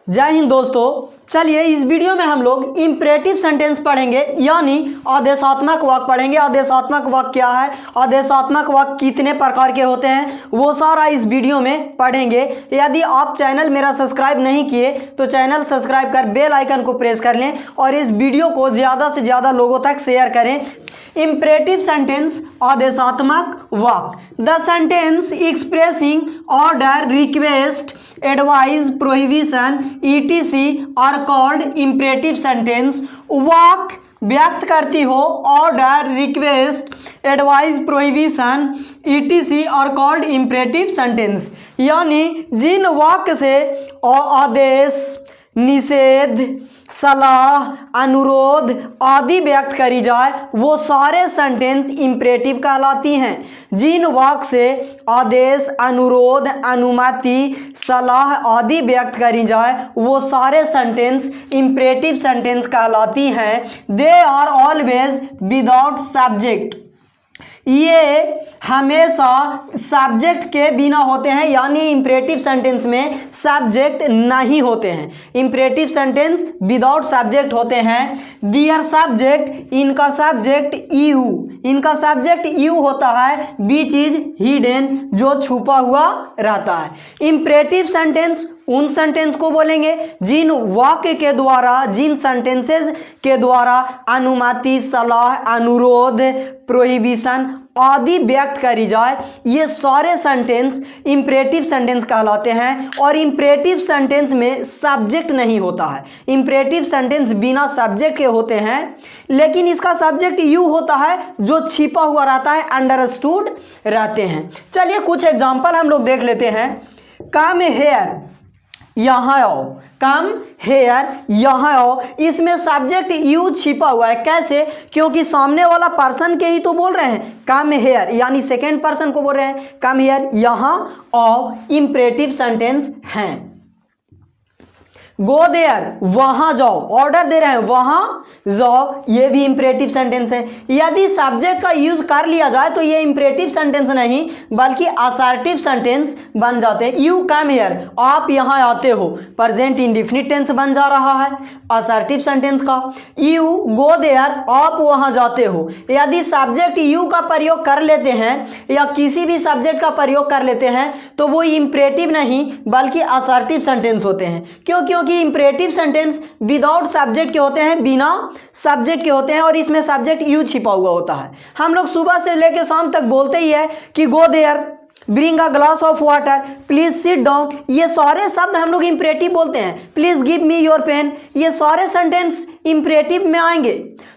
जय हिंद दोस्तों। चलिए इस वीडियो में हम लोग इंपरेटिव सेंटेंस पढ़ेंगे, यानी आदेशात्मक वाक्य पढ़ेंगे। आदेशात्मक वाक्य क्या है, आदेशात्मक वाक्य कितने प्रकार के होते हैं, वो सारा इस वीडियो में पढ़ेंगे। यदि आप चैनल मेरा सब्सक्राइब नहीं किए तो चैनल सब्सक्राइब कर बेल आइकन को प्रेस कर लें और इस वीडियो को ज़्यादा से ज़्यादा लोगों तक शेयर करें। इंपरेटिव सेंटेंस आदेशात्मक वाक्य। The sentence expressing order, request, advice, prohibition etc are called imperative sentence. वाक्य व्यक्त करती हो order, request, advice, prohibition etc are called imperative sentence. यानी जिन वाक्य से आदेश, निषेध, सलाह, अनुरोध आदि व्यक्त करी जाए वो सारे सेंटेंस इंपरेटिव कहलाती हैं। जिन वाक्य से आदेश, अनुरोध, अनुमति, सलाह आदि व्यक्त करी जाए वो सारे सेंटेंस इंपरेटिव सेंटेंस कहलाती हैं। They are always without subject. ये हमेशा सब्जेक्ट के बिना होते हैं, यानी इंपरेटिव सेंटेंस में सब्जेक्ट नहीं होते हैं। इंपरेटिव सेंटेंस विदाउट सब्जेक्ट होते हैं। दियर सब्जेक्ट, इनका सब्जेक्ट यू, इनका सब्जेक्ट यू होता है, बीच इज हिडन, जो छुपा हुआ रहता है। इंपरेटिव सेंटेंस उन सेंटेंस को बोलेंगे जिन वाक्य के द्वारा, जिन सेंटेंसेस के द्वारा अनुमति, सलाह, अनुरोध, प्रोहिबिशन आदि व्यक्त करी जाए। ये सारे सेंटेंस इंपरेटिव सेंटेंस कहलाते हैं। और इंपरेटिव सेंटेंस में सब्जेक्ट नहीं होता है। इंपरेटिव सेंटेंस बिना सब्जेक्ट के होते हैं, लेकिन इसका सब्जेक्ट यू होता है जो छिपा हुआ रहता है, अंडरस्टूड रहते हैं। चलिए कुछ एग्जांपल हम लोग देख लेते हैं। कम हेयर, यहाँ आओ, कम हेयर, यहाँ आओ। इसमें सब्जेक्ट यू छिपा हुआ है। कैसे? क्योंकि सामने वाला पर्सन के ही तो बोल रहे हैं कम हेयर, यानी सेकेंड पर्सन को बोल रहे हैं कम हेयर, यहाँ आओ, इंपरेटिव सेंटेंस हैं। गो देयर, वहां जाओ, ऑर्डर दे रहे हैं वहां जाओ, ये भी इंपरेटिव सेंटेंस है। यदि सब्जेक्ट का यूज कर लिया जाए तो ये इंपरेटिव सेंटेंस नहीं बल्कि असर्टिव सेंटेंस बन जाते हैं। यू कम हियर, आप यहां आते हो, प्रेजेंट इंडेफिनिट टेंस बन जा रहा है असर्टिव सेंटेंस का। यू गो देयर, आप वहां जाते हो। यदि सब्जेक्ट यू का प्रयोग कर लेते हैं या किसी भी सब्जेक्ट का प्रयोग कर लेते हैं तो वो इंपरेटिव नहीं बल्कि असर्टिव सेंटेंस होते हैं। क्योंकि इंपरेटिव सेंटेंस विदाउट सब्जेक्ट के होते हैं, बिना सब्जेक्ट के होते हैं, और इसमें सब्जेक्ट यू छिपा हुआ होता है। हम लोग सुबह से लेकर शाम तक बोलते ही है कि go there, bring a glass of water, please sit down. ये सारे शब्द हम लोग इंपरेटिव बोलते हैं। Please give me your pen, ये सारे सेंटेंस इंपरेटिव में आएंगे।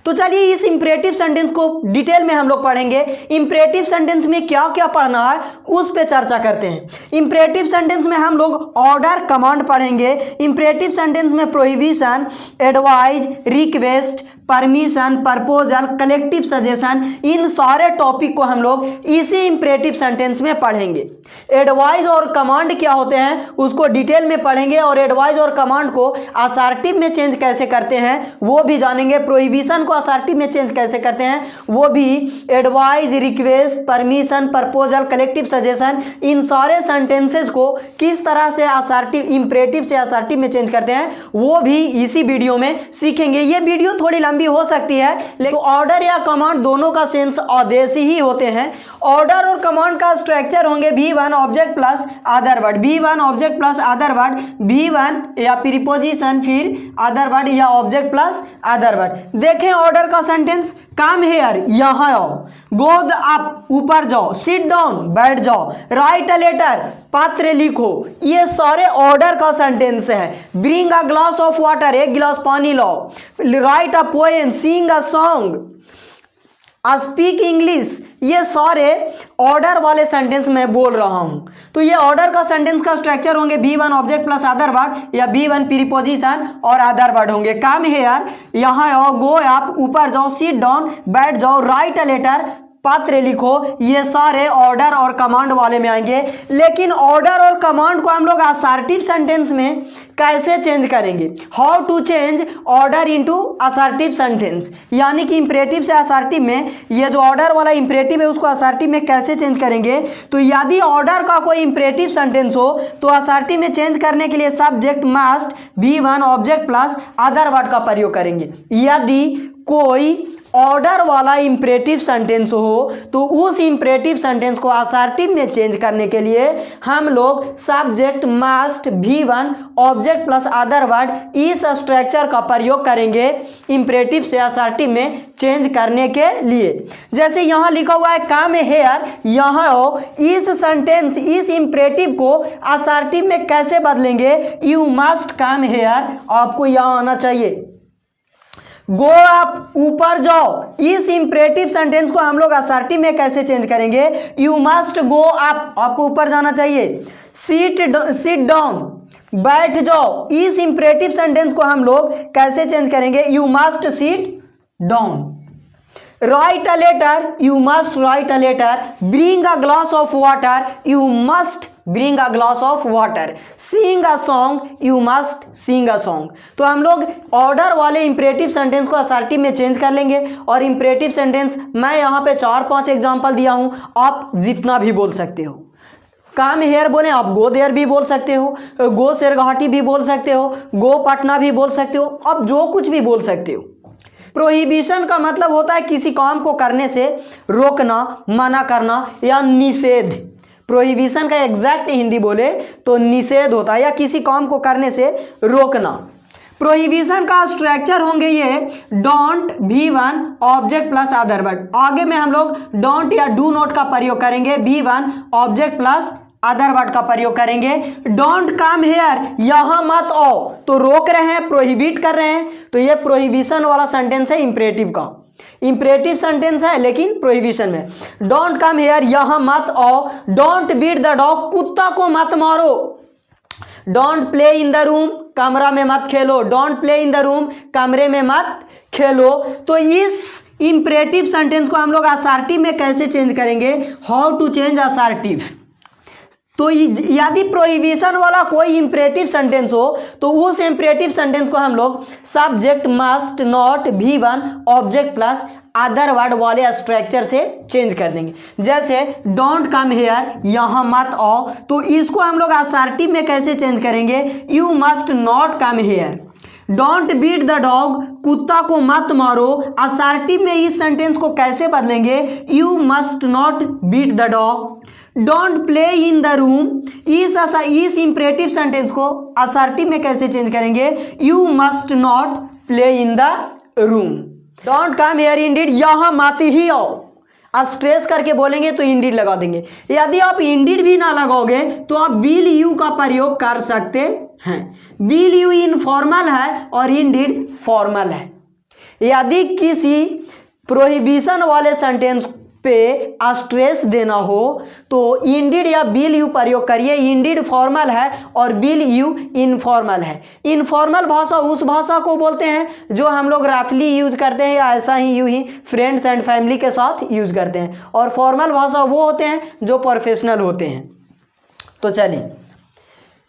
तो चलिए इस इंपरेटिव सेंटेंस को डिटेल में हम लोग पढ़ेंगे। इंपरेटिव सेंटेंस में क्या क्या पढ़ना है उस पे चर्चा करते हैं। इंपरेटिव सेंटेंस में हम लोग ऑर्डर, कमांड पढ़ेंगे। इंपरेटिव सेंटेंस में prohibition, advice, request, permission, proposal, collective suggestion, इन सारे टॉपिक को हम लोग इसी इंपरेटिव सेंटेंस में पढ़ेंगे। एडवाइज और कमांड क्या होते हैं उसको डिटेल में पढ़ेंगे, और एडवाइज और कमांड को असर्टिव में चेंज कैसे करते हैं वो भी जानेंगे। प्रोहिबिशन को असर्टिव में चेंज कैसे करते हैं वो भी। Advice, request, permission, proposal, collective suggestion, इन सारे सेंटेंसेस को किस तरह से असर्टिव, इंपरेटिव से असर्टिव में चेंज करते हैं वो भी इसी वीडियो में सीखेंगे। ये वीडियो थोड़ी लंबी हो सकती है, लेकिन ऑर्डर या कमांड दोनों का सेंस आदेश ही होते हैं। ऑर्डर और कमांड का स्ट्रक्चर होंगे V1 object plus other word, V1 object plus other word, V1 या प्रीपोजिशन, फिर अदर वर्ड या ऑब्जेक्ट प्लस अदर वर्ड। देखें ऑर्डर का सेंटेंस, कम हेयर, यहाँ आओ, गो अप, ऊपर जाओ, सिट डाउन, बैठ जाओ, राइट अ लेटर, पत्र लिखो, ये सारे ऑर्डर का सेंटेंस है। Bring a glass of water, एक गिलास पानी लाओ, write a poem, sing a song, speak English, ये सारे ऑर्डर वाले सेंटेंस में बोल रहा हूं। तो ये ऑर्डर का सेंटेंस का स्ट्रक्चर होंगे V1 object plus other word या V1 प्रीपोजिशन और अदर वर्ड होंगे। कम हेयर, यहाँ आओ, गो अप, ऊपर जाओ, सिट डाउन, बैठ जाओ, राइट अ लेटर, पत्र लिखो, ये सारे ऑर्डर और कमांड वाले में आएंगे। लेकिन ऑर्डर और कमांड को हम लोग असर्टिव सेंटेंस में कैसे चेंज करेंगे? How to change order into assertive sentence, यानी कि इंपरेटिव से असर्टिव में ये जो ऑर्डर वाला इंपरेटिव है उसको असर्टिव में कैसे चेंज करेंगे? तो यदि ऑर्डर का कोई इंपरेटिव सेंटेंस हो तो असर्टिव में चेंज करने के लिए subject must be one object plus other word का प्रयोग करेंगे। यदि कोई ऑर्डर वाला इंपरेटिव सेंटेंस हो तो उस इंपरेटिव सेंटेंस को असर्टिव में चेंज करने के लिए हम लोग सब्जेक्ट मस्ट भी one object plus other word इस स्ट्रक्चर का प्रयोग करेंगे इंपरेटिव से असर्टिव में चेंज करने के लिए। जैसे यहाँ लिखा हुआ है कम हेयर, यहाँ इस सेंटेंस इस इंपरेटिव को असर्टिव में कैसे बदलेंगे? यू मस्ट कम हेयर, आपको यहाँ आना चाहिए। गो अप, ऊपर जाओ, इस इंपरेटिव सेंटेंस को हम लोग असर्टिव में कैसे चेंज करेंगे? यू मस्ट गो अप, आपको ऊपर जाना चाहिए। सिट डाउन, बैठ जाओ, इस इंपरेटिव सेंटेंस को हम लोग कैसे चेंज करेंगे? You must sit down. Write a letter, you must write a letter. Bring a glass of water, you must bring a glass of water. Sing a song, you must sing a song. तो हम लोग order वाले imperative sentence को assertive में change कर लेंगे। और imperative sentence मैं यहाँ पे 4-5 एग्जाम्पल दिया हूँ, आप जितना भी बोल सकते हो। कम हेयर बोले आप गो देयर भी बोल सकते हो, गो शेरघाटी भी बोल सकते हो, गो पटना भी बोल सकते हो, आप जो कुछ भी बोल सकते हो। प्रोहिबिशन का मतलब होता है किसी काम को करने से रोकना, मना करना या निषेध। प्रोहिबिशन का एग्जैक्ट हिंदी बोले तो निषेध होता है या किसी काम को करने से रोकना। प्रोहिबिशन का स्ट्रक्चर होंगे ये डोंट भी one object plus other word. आगे में हम लोग डोंट या डू नॉट का प्रयोग करेंगे, भी one object plus other word का प्रयोग करेंगे। डोंट कम हेयर, यहां मत आओ, तो रोक रहे हैं, प्रोहिबिट कर रहे हैं, तो ये प्रोहिबिशन वाला सेंटेंस है इंपरेटिव का। इंपरेटिव सेंटेंस है लेकिन प्रोहिबिशन में। डोंट कम हेयर, यहां मत आओ। डोंट बीट द डॉग, कुत्ता को मत मारो। Don't play in the room, कमरा में मत खेलो। Don't play in the room, कमरे में मत खेलो। तो इस इंपरेटिव सेंटेंस को हम लोग असर्टिव में कैसे चेंज करेंगे? How to change assertive. तो यदि प्रोहिबिशन वाला कोई इंपरेटिव सेंटेंस हो तो उस इंपरेटिव सेंटेंस को हम लोग सब्जेक्ट मस्ट नॉट भी one object plus other word वाले स्ट्रक्चर से चेंज कर देंगे। जैसे डोंट कम हेयर, यहाँ मत आओ, तो इसको हम लोग असर्टिव में कैसे चेंज करेंगे? You must not come here. Don't beat the dog, कुत्ता को मत मारो। असर्टिव में इस सेंटेंस को कैसे बदलेंगे? You must not beat the dog. Don't play in the room, इस इंपरेटिव सेंटेंस को असर्टिव में कैसे चेंज करेंगे? You must not play in the room. Don't come here indeed, यहां मत ही आओ। आप स्ट्रेस करके बोलेंगे तो इंडीड लगा देंगे। यदि आप इंडीड भी ना लगाओगे तो आप विल यू का प्रयोग कर सकते हैं। विल यू इनफॉर्मल है और इंडीड फॉर्मल है। यदि किसी प्रोहिबिशन वाले सेंटेंस पे स्ट्रेस देना हो तो इंडीड या विल यू प्रयोग करिए। इंडीड फॉर्मल है और विल यू इनफॉर्मल है। इनफॉर्मल भाषा उस भाषा को बोलते हैं जो हम लोग रफली यूज करते हैं या ऐसा ही यूं ही फ्रेंड्स एंड फैमिली के साथ यूज करते हैं, और फॉर्मल भाषा वो होते हैं जो प्रोफेशनल होते हैं। तो चलिए,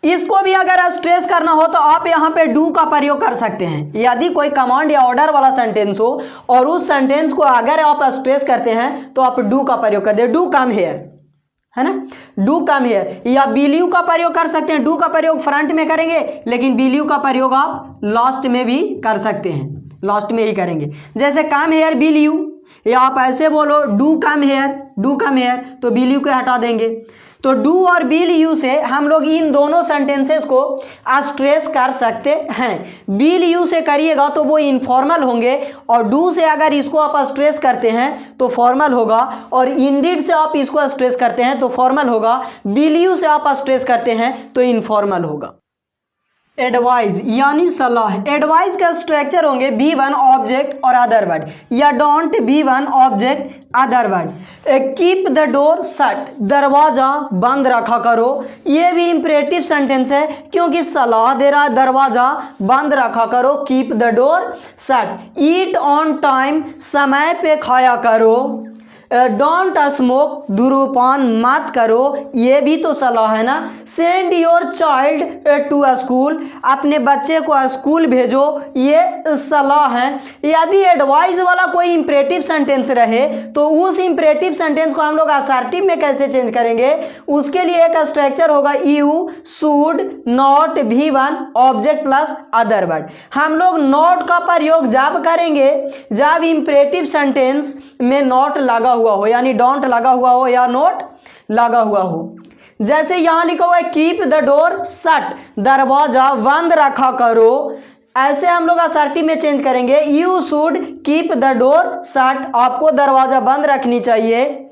इसको भी अगर स्ट्रेस करना हो तो आप यहाँ पे डू का प्रयोग कर सकते हैं। यदि कोई कमांड या ऑर्डर वाला सेंटेंस हो और उस सेंटेंस को अगर आप स्ट्रेस करते हैं तो आप डू का प्रयोग कर दे। डू कम हियर, है ना, डू कम हियर। या विल यू का प्रयोग कर सकते हैं। डू का प्रयोग फ्रंट में करेंगे लेकिन विल यू का प्रयोग आप लास्ट में भी कर सकते हैं, लास्ट में ही करेंगे। जैसे कम हियर विल यू, या आप ऐसे बोलो do come here, do come here, तो विल यू को हटा देंगे। तो डू और विल यू से हम लोग इन दोनों सेंटेंसेस को स्ट्रेस कर सकते हैं। विल यू से करिएगा तो वो इनफॉर्मल होंगे, और डू से अगर इसको आप स्ट्रेस करते हैं तो फॉर्मल होगा, और इंडीड से आप इसको स्ट्रेस करते हैं तो फॉर्मल होगा। विल यू से आप स्ट्रेस करते हैं तो इनफॉर्मल होगा। एडवाइज यानी सलाह। एडवाइज का स्ट्रक्चर होंगे बी वन ऑब्जेक्ट और अदर वर्ड, या don't be one object other word. Keep the door shut, दरवाजा बंद रखा करो। ये भी इंपरेटिव सेंटेंस है क्योंकि सलाह दे रहा है, दरवाजा बंद रखा करो, keep the door shut. Eat on time, समय पे खाया करो। डोंट स्मोक, धूम्रपान मत करो, ये भी तो सलाह है ना। Send your child to school, अपने बच्चे को स्कूल भेजो, ये सलाह है। यदि एडवाइस वाला कोई इंपरेटिव सेंटेंस रहे तो उस इंपरेटिव सेंटेंस को हम लोग असर्टिव में कैसे चेंज करेंगे, उसके लिए एक स्ट्रक्चर होगा you should not V1 object plus other word. हम लोग नॉट का प्रयोग जब करेंगे जब इंपरेटिव सेंटेंस में नॉट लगा हुआ हो, यानी डोंट लगा हुआ हो या नॉट लगा हुआ हो। जैसे यहां लिखा हुआ है कीप द डोर शट, दरवाजा बंद रखा करो, ऐसे हम लोग असर्टिव में चेंज करेंगे you should keep the door shut, आपको दरवाजा बंद रखनी चाहिए।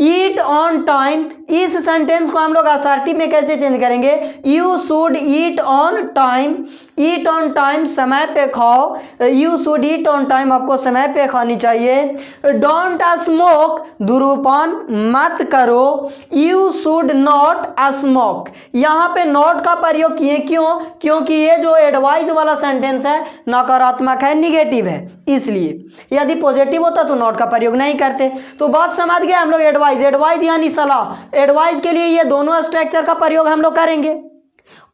ईट ऑन टाइम, इस सेंटेंस को हम लोग असर्टिव में कैसे चेंज करेंगे, you should eat on time, eat on time समय पे खाओ, you should eat on time, आपको समय पे खानी चाहिए। डोंट स्मोक, धूम्रपान मत करो, यू शुड नॉट स्मोक, यहाँ पे नॉट का प्रयोग किए, क्यों, क्योंकि ये जो एडवाइस वाला सेंटेंस है नकारात्मक है, निगेटिव है, इसलिए। यदि पॉजिटिव होता तो नॉट का प्रयोग नहीं करते। तो बात समझ गए हम लोग। एडवाइस यानी सलाह, एडवाइस के लिए ये दोनों स्ट्रक्चर का प्रयोग हम लोग करेंगे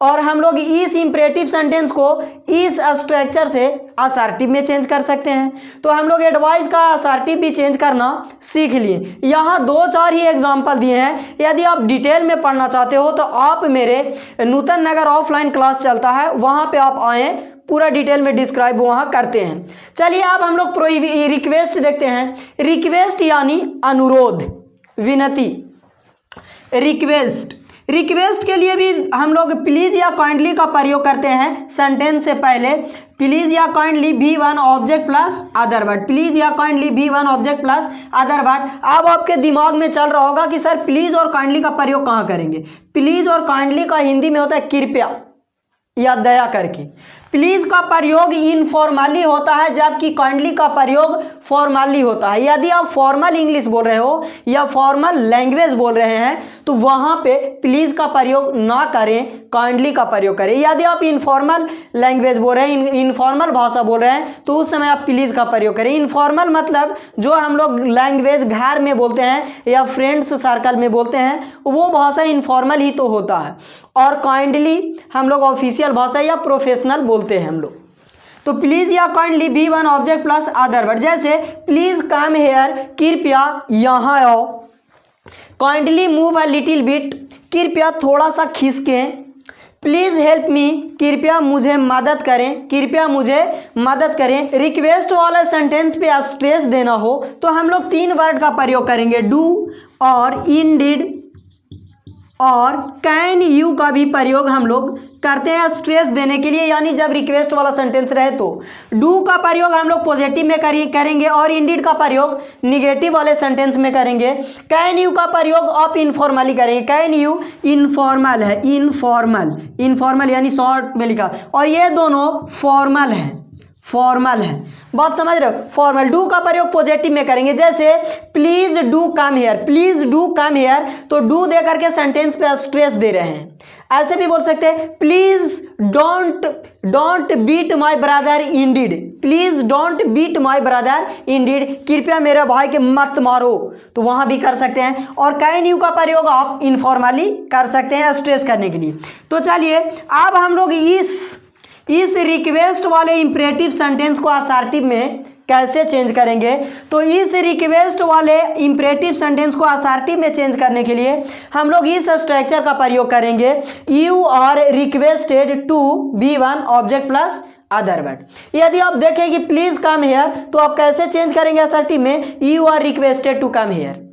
और हम लोग इस इंपरेटिव सेंटेंस को इस स्ट्रक्चर से असर्टिव में चेंज कर सकते हैं। तो हम लोग एडवाइस का असर्टिव भी चेंज करना सीख लिए। यहाँ 2-4 ही एग्जांपल दिए हैं। यदि आप डिटेल में पढ़ना चाहते हो तो आप मेरे नूतन नगर ऑफलाइन क्लास चलता है, वहाँ पे आप आएँ, पूरा डिटेल में डिस्क्राइब वहाँ करते हैं। चलिए अब हम लोग रिक्वेस्ट देखते हैं। रिक्वेस्ट यानी अनुरोध, विनती, रिक्वेस्ट। रिक्वेस्ट के लिए भी हम लोग प्लीज या काइंडली का प्रयोग करते हैं सेंटेंस से पहले। प्लीज या kindly V1 object plus other word, please या kindly V1 object plus other word. अब आपके दिमाग में चल रहा होगा कि सर प्लीज और काइंडली का प्रयोग कहाँ करेंगे। प्लीज और काइंडली का हिंदी में होता है कृपया या दया करके। प्लीज का प्रयोग इनफॉर्मली होता है जबकि काइंडली का प्रयोग फॉर्मली होता है। यदि आप फॉर्मल इंग्लिश बोल रहे हो या फॉर्मल लैंग्वेज बोल रहे हैं तो वहां पे प्लीज का प्रयोग ना करें, काइंडली का प्रयोग करें। यदि आप इनफॉर्मल लैंग्वेज बोल रहे हैं, इनफॉर्मल भाषा बोल रहे हैं, तो उस समय आप प्लीज का प्रयोग करें। इनफॉर्मल मतलब जो हम लोग लैंग्वेज घर में बोलते हैं या फ्रेंड्स सर्कल में बोलते हैं, वो भाषा इनफॉर्मल ही तो होता है। और काइंडली हम लोग ऑफिशियल भाषा या प्रोफेशनल बोलते हैं हम लोग। तो प्लीज या kindly V1 object plus other word. जैसे प्लीज कम हेयर, कृपया यहाँ आओ। Kindly move a little bit, कृपया थोड़ा सा खिसकें। प्लीज हेल्प मी, कृपया मुझे मदद करें, कृपया मुझे मदद करें। रिक्वेस्ट वाले सेंटेंस पे स्ट्रेस देना हो तो हम लोग 3 वर्ड का प्रयोग करेंगे, डू और इंडिड और कैन यू का भी प्रयोग हम लोग करते हैं स्ट्रेस देने के लिए। यानी जब रिक्वेस्ट वाला सेंटेंस रहे तो डू का प्रयोग हम लोग पॉजिटिव में करेंगे और इंडिड का प्रयोग निगेटिव वाले सेंटेंस में करेंगे। कैन यू का प्रयोग आप इनफॉर्मली करेंगे। कैन यू इनफॉर्मल है, इनफॉर्मल यानी शॉर्ट में लिखा, और ये दोनों फॉर्मल है, फॉर्मल है। बात समझ रहे हो। फॉर्मल। डू का प्रयोग पॉजिटिव में करेंगे। जैसे please do come here, please do come here, तो डू दे करके सेंटेंस पे स्ट्रेस दे रहे हैं। ऐसे भी बोल सकते हैं please don't beat my brother indeed, please don't beat my brother indeed, कृपया मेरे भाई के मत मारो, तो वहां भी कर सकते हैं। और कैन यू का प्रयोग आप इनफॉर्मली कर सकते हैं स्ट्रेस करने के लिए। तो चलिए अब हम लोग इस रिक्वेस्ट वाले इंपरेटिव सेंटेंस को असर्टिव में कैसे चेंज करेंगे। तो इस रिक्वेस्ट वाले इंपरेटिव सेंटेंस को असर्टिव में चेंज करने के लिए हम लोग इस स्ट्रक्चर का प्रयोग करेंगे, you are requested to V1 object plus other word. यदि आप देखें कि प्लीज कम हियर, तो आप कैसे चेंज करेंगे असर्टिव में, you are requested to come here.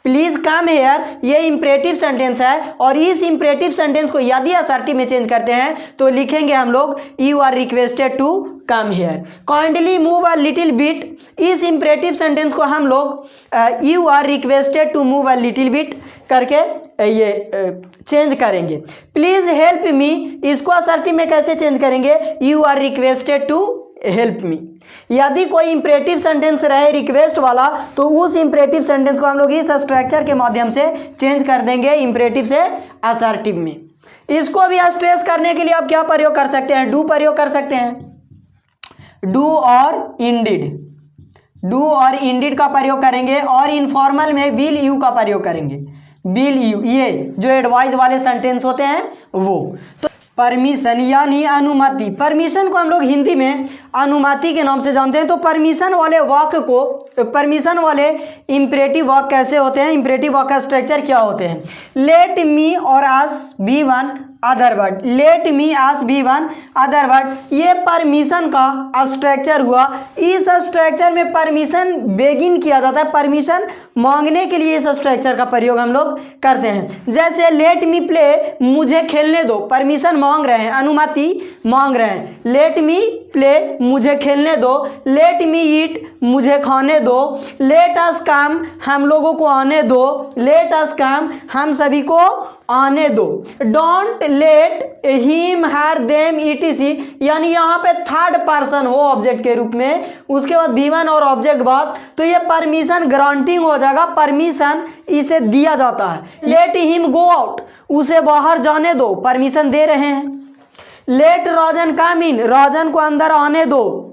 Please come here ये इंपरेटिव सेंटेंस है और इस इंपरेटिव सेंटेंस को यदि असर्टिव में चेंज करते हैं तो लिखेंगे हम लोग you are requested to come here. Kindly move a little bit, इस इंपरेटिव सेंटेंस को हम लोग you are requested to move a little bit करके ये चेंज करेंगे। प्लीज हेल्प मी, इसको असर्टिव में कैसे चेंज करेंगे, you are requested to help me. यदि कोई इंपरेटिव सेंटेंस रहे रिक्वेस्ट वाला तो उस इंपरेटिव सेंटेंस को हम लोग इस स्ट्रक्चर के माध्यम से चेंज कर देंगे इंपरेटिव से असर्टिव में। इसको भी स्ट्रेस करने के लिए आप क्या प्रयोग कर सकते हैं, डू प्रयोग कर सकते हैं, डू और इंडिड, डू और इंडिड का प्रयोग करेंगे और इनफॉर्मल में विल यू का प्रयोग करेंगे। विल यू, ये जो एडवाइस वाले सेंटेंस होते हैं वो। तो परमिशन यानी अनुमति, परमिशन को हम लोग हिंदी में अनुमति के नाम से जानते हैं। तो परमिशन वाले वाक्य को, परमिशन वाले इंपरेटिव वाक्य कैसे होते हैं, इंपरेटिव वाक्य का स्ट्रक्चर क्या होते हैं? लेट मी और us V one other word, let me us V one other word, ये परमिशन का स्ट्रक्चर हुआ। इस स्ट्रक्चर में परमिशन बेगिन किया जाता है, परमिशन मांगने के लिए इस स्ट्रक्चर का प्रयोग हम लोग करते हैं। जैसे लेट मी प्ले, मुझे खेलने दो, परमिशन मांग रहे हैं, अनुमति मांग रहे हैं। लेट मी प्ले, मुझे खेलने दो। लेट मी ईट, मुझे खाने दो। लेट अस कम, हम लोगों को आने दो। लेट अस कम, हम सभी को आने दो। Don't let him her them etc, यानी यहाँ पे थर्ड पर्सन हो ऑब्जेक्ट के रूप में, उसके बाद V1 और ऑब्जेक्ट वर्ब, तो ये परमिशन ग्रांटिंग हो जाएगा, परमिशन इसे दिया जाता है। लेट हिम गो आउट, उसे बाहर जाने दो, परमिशन दे रहे हैं। लेट राजन कम इन, राजन को अंदर आने दो।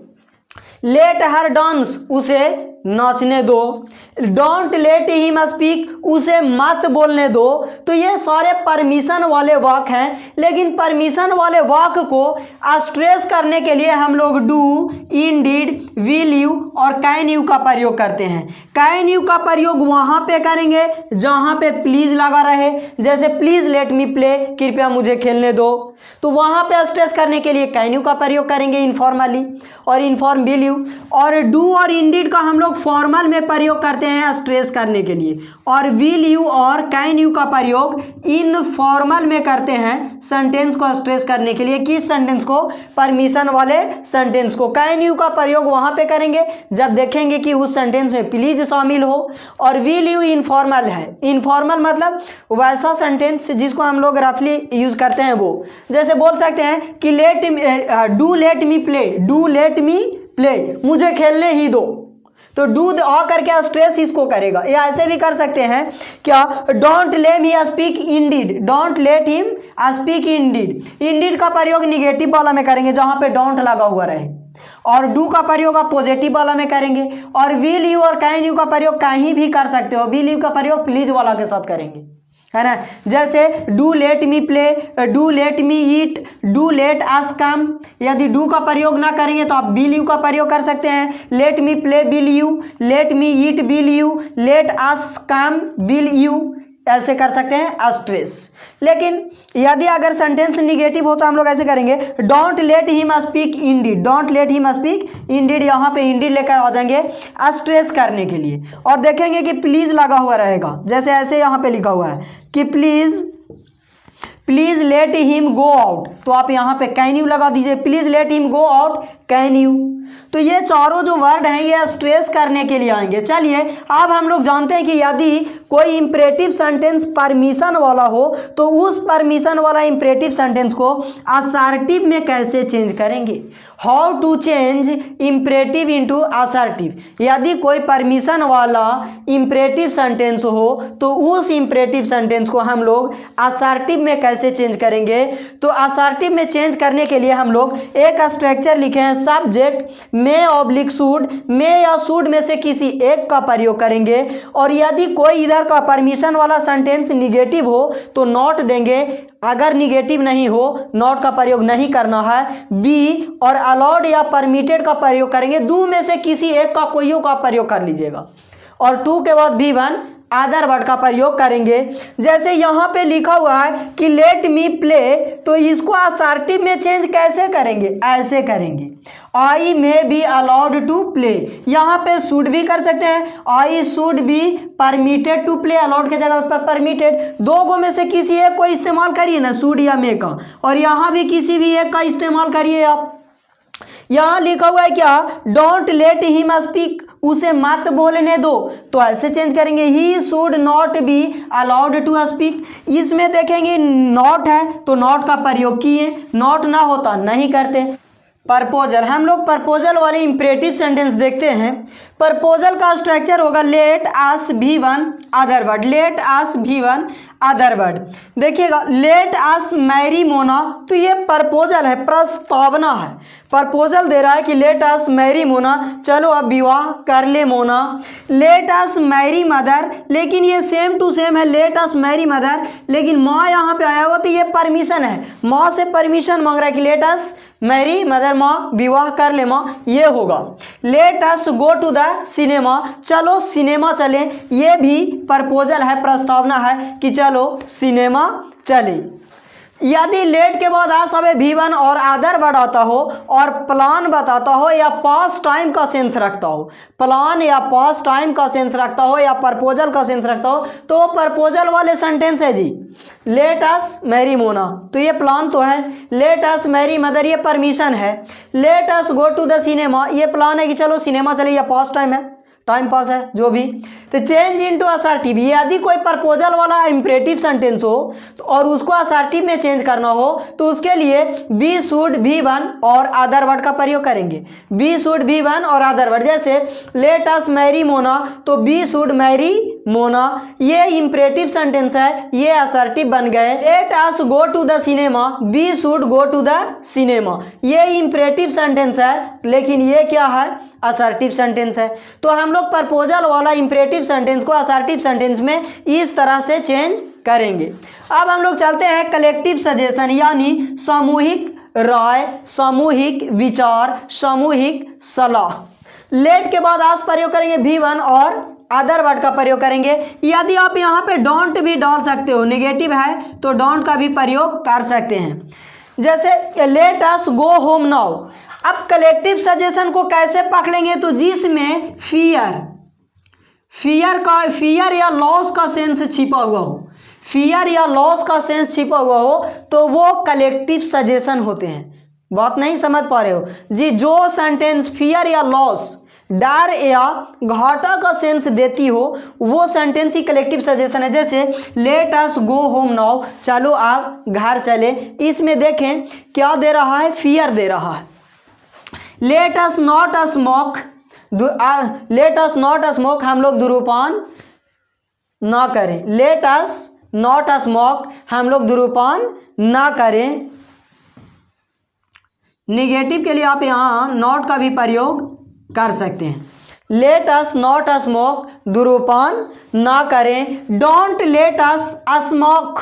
लेट हर डांस, उसे नाचने दो। डोंट लेट हिम स्पीक, उसे मत बोलने दो। तो ये सारे परमिशन वाले वाक्य हैं, लेकिन परमिशन वाले वाक्य को स्ट्रेस करने के लिए हम लोग डू, इंडीड, विल यू और कैन यू का प्रयोग करते हैं। कैन यू का प्रयोग वहां पे करेंगे जहां पे प्लीज लगा रहे, जैसे प्लीज लेट मी प्ले, कृपया मुझे खेलने दो, तो वहां पे स्ट्रेस करने के लिए कैन यू का प्रयोग करेंगे इनफॉर्मली, और इनफॉर्म विल यू। और डू और इंडीड का हम लोग फॉर्मल में प्रयोग करते हैं स्ट्रेस करने के लिए, और विल यू और कैन यू का प्रयोग इनफॉर्मल में करते हैं सेंटेंस को स्ट्रेस करने के लिए। किस सेंटेंस को? परमिशन वाले सेंटेंस को। कैन यू का प्रयोग वहां पे करेंगे जब देखेंगे कि उस सेंटेंस में प्लीज शामिल हो, और विल यू इनफॉर्मल है। इनफॉर्मल मतलब वैसा सेंटेंस जिसको हम लोग रफली यूज करते हैं वो, जैसे बोल सकते हैं कि do let me play, do let me play, मुझे खेलने ही दो, तो डू आ करके स्ट्रेस इसको करेगा। या ऐसे भी कर सकते हैं क्या, don't let me speak Indeed, don't let him speak Indeed. Indeed का प्रयोग निगेटिव वाला में करेंगे जहां पे डोंट लगा हुआ रहे, और डू का प्रयोग आप पॉजिटिव वाला में करेंगे। और विल यू और कैन यू का प्रयोग कहीं भी कर सकते हो, विल यू का प्रयोग प्लीज वाला के साथ करेंगे, है ना। जैसे do let me play, do let me eat, do let us come. यदि डू का प्रयोग ना करेंगे तो आप विल यू का प्रयोग कर सकते हैं। Let me play will you, late me eat will you, late us come will you, ऐसे कर सकते हैं स्ट्रेस। लेकिन यदि अगर सेंटेंस निगेटिव हो तो हम लोग ऐसे करेंगे, don't let him speak Indeed, don't let him speak Indeed, यहाँ पे इंडीड लेकर आ जाएंगे स्ट्रेस करने के लिए। और देखेंगे कि प्लीज लगा हुआ रहेगा, जैसे ऐसे यहाँ पे लिखा हुआ है कि please let him go out, तो आप यहाँ पे कैन यू लगा दीजिए, please let him go out can you. तो ये चारों जो वर्ड हैं ये स्ट्रेस करने के लिए आएंगे। चलिए अब हम लोग जानते हैं कि यदि कोई इंपरेटिव सेंटेंस परमिशन वाला हो तो उस परमिशन वाला इंपरेटिव सेंटेंस को असर्टिव में कैसे चेंज करेंगे। How to change imperative into assertive. यदि कोई परमिशन वाला इंपरेटिव सेंटेंस हो तो उस इंपरेटिव सेंटेंस को हम लोग असर्टिव में कैसे चेंज करेंगे। तो असर्टिव में चेंज करने के लिए हम लोग एक स्ट्रक्चर लिखे हैं, सब्जेक्ट में ऑब्लिक शुड, में या शुड में से किसी एक का प्रयोग करेंगे। और यदि कोई इधर का परमिशन वाला सेंटेंस निगेटिव हो तो नॉट देंगे, अगर निगेटिव नहीं हो नॉट का प्रयोग नहीं करना है। बी और अलाउड या परमिटेड का प्रयोग करेंगे, दो में से किसी एक का कोई का प्रयोग कर लीजिएगा। और टू के बाद V1 अदर वर्ड का प्रयोग करेंगे। जैसे यहाँ पे लिखा हुआ है कि लेट मी प्ले, तो इसको असर्टिव में चेंज कैसे करेंगे, ऐसे करेंगे, I may be allowed to play. यहाँ पे शुड भी कर सकते हैं, I should be permitted to play, allowed के जगह पर परमिटेड। दो गो में से किसी एक को इस्तेमाल करिए ना, शुड या मे का, और यहाँ भी किसी भी एक का इस्तेमाल करिए आप। यहाँ लिखा हुआ है क्या, डोंट लेट हिम स्पीक, उसे मत बोलने दो, तो ऐसे चेंज करेंगे, he should not be allowed to speak. इसमें देखेंगे नॉट है तो नॉट का प्रयोग किए, नॉट ना होता नहीं करते। प्रपोजल। हम लोग प्रपोजल वाले इंपरेटिव सेंटेंस देखते हैं। प्रपोजल का स्ट्रक्चर होगा लेट अस B one other word, let us B one other word. देखिएगा, लेट अस मैरी मोना, तो ये प्रपोजल है, प्रस्तावना है। प्रपोजल दे रहा है कि लेट अस मैरी मोना, चलो अब विवाह कर ले Mona. Let us marry mother, लेकिन ये सेम टू सेम है, लेट अस मैरी मदर, लेकिन माँ यहाँ पे आया हुआ तो ये परमिशन है, माँ से परमिशन मांग रहा है कि लेट अस मैरी मदर, माँ विवाह कर ले माँ, ये होगा। Let us go to the cinema, चलो सिनेमा चले, ये भी प्रपोजल है, प्रस्तावना है कि चलो सिनेमा चले। यदि लेट के बाद आ सब भी वन और अदर वर्ड आता हो और प्लान बताता हो या पास्ट टाइम का सेंस रखता हो, प्लान या पास्ट टाइम का सेंस रखता हो या प्रपोजल का सेंस रखता हो, तो वो प्रपोजल वाले सेंटेंस है जी। लेट अस मैरी मोना, तो ये प्लान तो है। लेट अस मैरी मदर, ये परमिशन है। Let us go to the cinema, ये प्लान है कि चलो सिनेमा चले, या पास्ट टाइम है, टाइम पास है जो भी। तो चेंज इनटू असर्टिव, यदि कोई प्रपोजल वाला इंपरेटिव सेंटेंस हो तो और उसको असर्टिव में चेंज करना हो तो उसके लिए बी शुड बी वन और अदर वर्ड का प्रयोग करेंगे। बी शुड बी वन और अदर वर्ड, जैसे लेट अस मैरी मोना, तो बी शुड मैरी मोना, ये इंपरेटिव सेंटेंस है, ये असर्टिव बन गए। Let us go to the cinema, we should go to the cinema, ये इंपरेटिव सेंटेंस है, लेकिन ये क्या है, असर्टिव सेंटेंस है। तो हम लोग प्रपोजल वाला इंपरेटिव सेंटेंस को असर्टिव सेंटेंस में इस तरह से चेंज करेंगे। अब हम लोग चलते हैं कलेक्टिव सजेशन, यानी सामूहिक राय, सामूहिक विचार, सामूहिक सलाह। लेट के बाद आज प्रयोग करेंगे भी वन और अदर वर्ड का प्रयोग करेंगे। यदि आप यहाँ पे डोंट भी डाल सकते हो, नेगेटिव है तो डोंट का भी प्रयोग कर सकते हैं। जैसे let us go home now, अब कलेक्टिव सजेशन को कैसे पकड़ेंगे, तो जिसमें फियर या लॉस का सेंस छिपा हुआ हो, फियर या लॉस का सेंस छिपा हुआ हो तो वो कलेक्टिव सजेशन होते हैं। बात नहीं समझ पा रहे हो जी? जो सेंटेंस फियर या लॉस, डर या घाटा का सेंस देती हो वो सेंटेंस ही कलेक्टिव सजेशन है। जैसे let us go home now, चलो आप घर चले, इसमें देखें क्या दे रहा है, फियर दे रहा है। Let us not smoke, let us not smoke, हम लोग धूम्रपान ना करें। लेट अस नॉट स्मोक, हम लोग धूम्रपान ना करें। निगेटिव के लिए आप यहाँ नॉट का भी प्रयोग कर सकते हैं। लेट अस नॉट स्मोक, धूम्रपान ना करें। डोंट लेट अस स्मोक,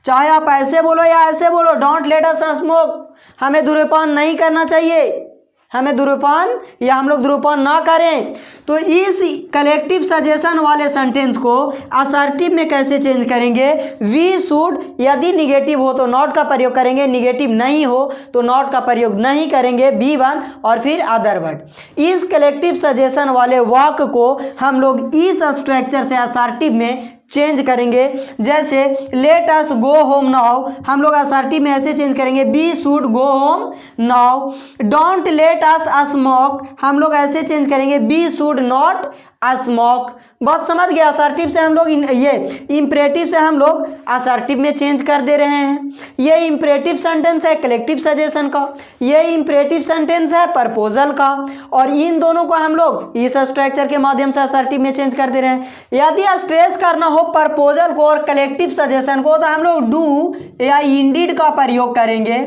चाहे आप ऐसे बोलो या ऐसे बोलो, डोंट लेट अस स्मोक, हमें धूम्रपान नहीं करना चाहिए, हमें धूम्रपान या हम लोग धूम्रपान ना करें। तो इस कलेक्टिव सजेशन वाले सेंटेंस को असर्टिव में कैसे चेंज करेंगे, वी शुड, यदि निगेटिव हो तो नॉट का प्रयोग करेंगे, निगेटिव नहीं हो तो नॉट का प्रयोग नहीं करेंगे, बी वन और फिर अदर वर्ड। इस कलेक्टिव सजेशन वाले वाक्य को हम लोग इस स्ट्रक्चर से असर्टिव में चेंज करेंगे। जैसे let us go home now, हम लोग असर्टिव में ऐसे चेंज करेंगे, we should go home now. Don't let us smoke, हम लोग ऐसे चेंज करेंगे, बी शुड नॉट स्मोक। बहुत समझ गया? असर्टिव से हम लोग ये इंपरेटिव से हम लोग असर्टिव में चेंज कर दे रहे हैं। ये इंपरेटिव सेंटेंस है कलेक्टिव सजेशन का, ये इंपरेटिव सेंटेंस है प्रपोजल का, और इन दोनों को हम लोग इस स्ट्रक्चर के माध्यम से असर्टिव में चेंज कर दे रहे हैं। यदि स्ट्रेस करना हो प्रपोजल को और कलेक्टिव सजेशन को तो हम लोग डू या इंडीड का प्रयोग करेंगे,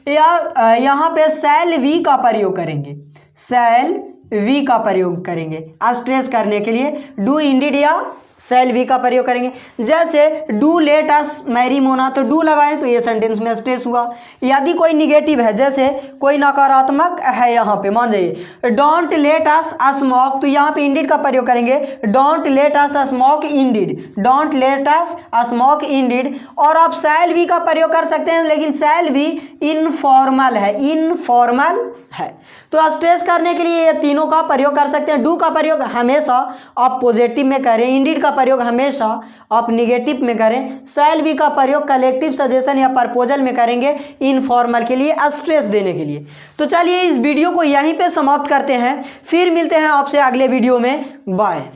या यहाँ पे शैल वी का प्रयोग करेंगे, शैल वी का प्रयोग करेंगे स्ट्रेस करने के लिए। डू इंडीड या शैल वी का प्रयोग करेंगे। जैसे do let us marry Mona, तो डू लगाएं तो ये सेंटेंस में स्ट्रेस हुआ। यदि कोई निगेटिव है, जैसे कोई नकारात्मक है, यहाँ पे मान जाइए डोंट लेट अस स्मोक, तो यहाँ पे इंडीड का प्रयोग करेंगे, don't let us smoke Indeed, don't let us smoke Indeed. और आप शैल वी का प्रयोग कर सकते हैं, लेकिन शैल वी इनफॉर्मल है, इनफॉर्मल है। तो स्ट्रेस करने के लिए ये तीनों का प्रयोग कर सकते हैं। डू का प्रयोग हमेशा आप पॉजिटिव में करें, इंडीड का प्रयोग हमेशा आप निगेटिव में करें, शैल वी का प्रयोग कलेक्टिव सजेशन या प्रपोजल में करेंगे इनफॉर्मल के लिए, स्ट्रेस देने के लिए। तो चलिए इस वीडियो को यहीं पे समाप्त करते हैं, फिर मिलते हैं आपसे अगले वीडियो में। बाय।